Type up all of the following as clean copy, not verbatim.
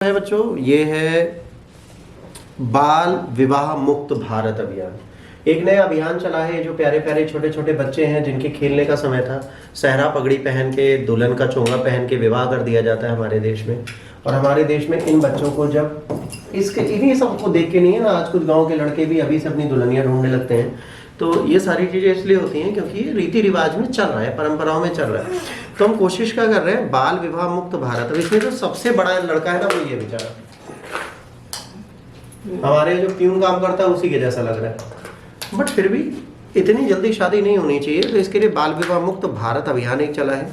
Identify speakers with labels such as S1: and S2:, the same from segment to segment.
S1: है बच्चों, ये है बाल विवाह मुक्त भारत अभियान। एक नया अभियान चला है। जो प्यारे प्यारे छोटे छोटे बच्चे हैं जिनके खेलने का समय था, सहरा पगड़ी पहन के, दुल्हन का चोंगा पहन के विवाह कर दिया जाता है हमारे देश में। और हमारे देश में इन बच्चों को जब इन्हीं सबको देख के नहीं है ना, आज कुछ गाँव के लड़के भी अभी से अपनी दुल्हनियाँ ढूंढने लगते हैं। तो ये सारी चीज़ें इसलिए होती हैं क्योंकि ये रीति रिवाज में चल रहा है, परंपराओं में चल रहा है। तो हम कोशिश क्या कर रहे हैं, बाल विवाह मुक्त भारत। अब इसमें जो सबसे बड़ा लड़का है ना, वो ये बेचारा हमारे जो प्यून काम करता है उसी के जैसा लग रहा है, बट फिर भी इतनी जल्दी शादी नहीं होनी चाहिए। तो इसके लिए बाल विवाह मुक्त भारत अभियान एक चला है।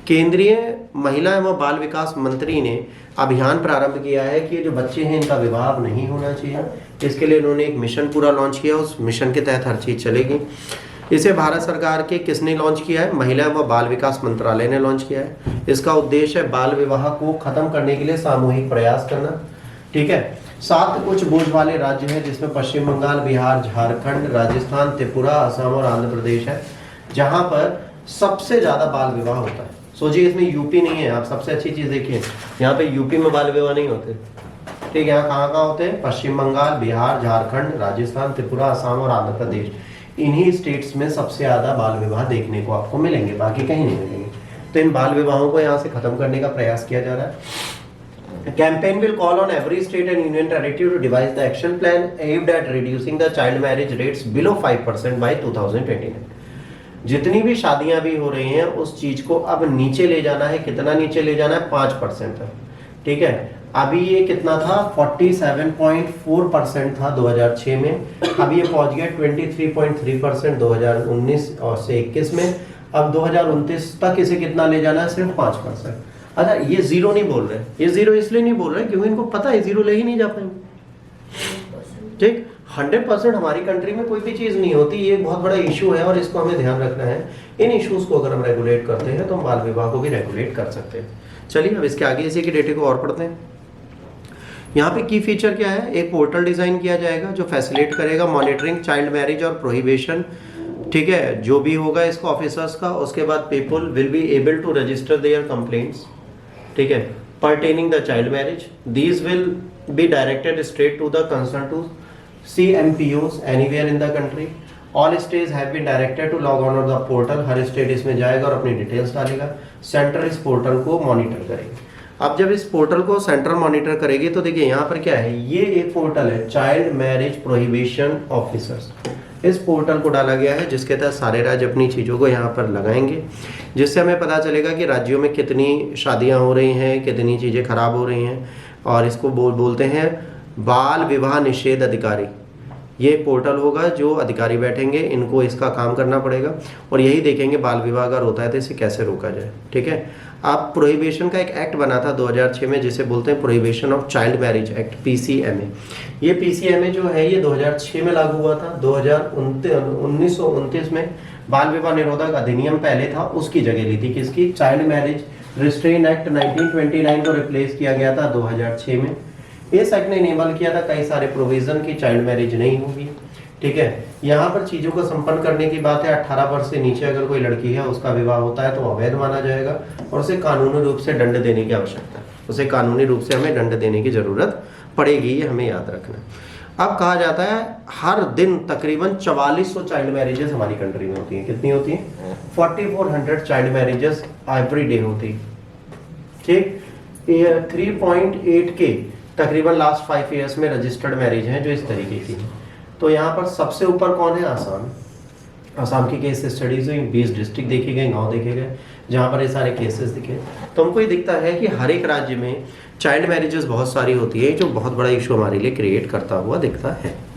S1: केंद्रीय महिला एवं बाल विकास मंत्री ने अभियान प्रारंभ किया है कि जो बच्चे हैं इनका विवाह नहीं होना चाहिए। इसके लिए उन्होंने एक मिशन पूरा लॉन्च किया। उस मिशन के तहत हर चीज़ चलेगी। इसे भारत सरकार के किसने लॉन्च किया है? महिला व बाल विकास मंत्रालय ने लॉन्च किया है। इसका उद्देश्य है बाल विवाह को खत्म करने के लिए सामूहिक प्रयास करना। ठीक है। 7 उच्च बोझ वाले राज्य हैं जिसमें पश्चिम बंगाल, बिहार, झारखंड, राजस्थान, त्रिपुरा, असम और आंध्र प्रदेश है, जहां पर सबसे ज्यादा बाल विवाह होता है। सोचिए इसमें यूपी नहीं है। आप सबसे अच्छी चीज देखिए, यहाँ पे यूपी में बाल विवाह नहीं होते। ठीक है, यहाँ कहाँ होते हैं? पश्चिम बंगाल, बिहार, झारखंड, राजस्थान, त्रिपुरा, असम और आंध्र प्रदेश। इन्हीं स्टेट्स में सबसे ज्यादा बाल विवाह देखने को आपको मिलेंगे, बाकी कहीं नहीं मिलेंगे। तो इन बाल विवाहों को यहाँ से खत्म करने का प्रयास किया जा रहा है। Campaign will call on every state and union territory to devise the action plan aimed at reducing the child marriage rates below 5% by 2029। जितनी भी शादियां भी हो रही हैं उस चीज को अब नीचे ले जाना है। कितना नीचे ले जाना है? 5% तक। ठीक है, अभी ये कितना था? 47.4% था 2006 में। अब ये पहुंच गया 23.3% 2019 और से 21 में। अब 2029 तक इसे कितना ले जाना है? सिर्फ 5%। अच्छा, ये जीरो नहीं बोल रहे। ये जीरो इसलिए नहीं बोल रहे क्योंकि इनको पता है जीरो ले ही नहीं जा पाएंगे। ठीक, 100% हमारी कंट्री में कोई भी चीज नहीं होती। ये बहुत बड़ा इशू है और इसको हमें ध्यान रखना है। इन इश्यूज को अगर हम रेगुलेट करते हैं तो हम बाल विवाह को भी रेगुलेट कर सकते हैं। चलिए अब इसके आगे इसी के डेटे को और पढ़ते हैं। यहाँ पे की फीचर क्या है? एक पोर्टल डिजाइन किया जाएगा जो फैसिलिटेट करेगा मॉनिटरिंग चाइल्ड मैरिज और प्रोहिबिशन। ठीक है, जो भी होगा इसको ऑफिसर्स का। उसके बाद people will be able to register their complaints. ठीक है, pertaining the child marriage. These will be directed straight to the concern to CMPOs anywhere in the country. All states have been directed to log on to the portal. Her state इसमें जाएगा और अपनी details डालेगा। Centre इस portal को monitor करेगी। अब जब इस पोर्टल को सेंटर मॉनिटर करेगी तो देखिए यहाँ पर क्या है, ये एक पोर्टल है चाइल्ड मैरिज प्रोहिबिशन ऑफिसर्स। इस पोर्टल को डाला गया है जिसके तहत सारे राज्य अपनी चीज़ों को यहाँ पर लगाएंगे, जिससे हमें पता चलेगा कि राज्यों में कितनी शादियाँ हो रही हैं, कितनी चीज़ें खराब हो रही हैं। और इसको बोलते हैं बाल विवाह निषेध अधिकारी। ये पोर्टल होगा, जो अधिकारी बैठेंगे, इनको इसका काम करना पड़ेगा और यही देखेंगे बाल विवाह अगर होता है तो इसे कैसे रोका जाए। ठीक है, अब प्रोहिबिशन का एक एक्ट बना था 2006 में जिसे बोलते हैं prohibition of child marriage act, PCMA। ये PCMA जो है ये 2006 में लागू हुआ था। 1929 में बाल विवाह निरोधक अधिनियम पहले था, उसकी जगह ली थी किसकी? चाइल्ड मैरिज रिस्ट्रेन एक्ट 1929 को रिप्लेस किया गया था 2006 में। इस एक्ट ने इनेबल किया था कई सारे प्रोविजन की चाइल्ड मैरिज नहीं होगी। ठीक है, यहाँ पर चीजों को संपन्न करने की बात है। 18 वर्ष से नीचे अगर कोई लड़की है उसका विवाह होता है तो अवैध माना जाएगा और उसे कानूनी रूप से दंड देने की आवश्यकता है। उसे कानूनी रूप से हमें दंड देने की जरूरत पड़ेगी, ये हमें याद रखना है। अब कहा जाता है हर दिन तकरीबन 4400 चाइल्ड मैरिजेस हमारी कंट्री में होती हैं। कितनी होती हैं? 4400 चाइल्ड मैरिजेस एवरी डे होती है। ठीक, 3.8 के तकरीबन लास्ट 5 ईयर्स में रजिस्टर्ड मैरिज हैं जो इस तरीके की हैं। तो यहाँ पर सबसे ऊपर कौन है? आसाम। आसाम की केस स्टडीज हुई, 20 डिस्ट्रिक्ट देखे गए, गांव देखे गए, जहाँ पर ये सारे केसेस दिखे। तो हमको ये दिखता है कि हर एक राज्य में चाइल्ड मैरिजेस बहुत सारी होती है, जो बहुत बड़ा इशू हमारे लिए क्रिएट करता हुआ दिखता है।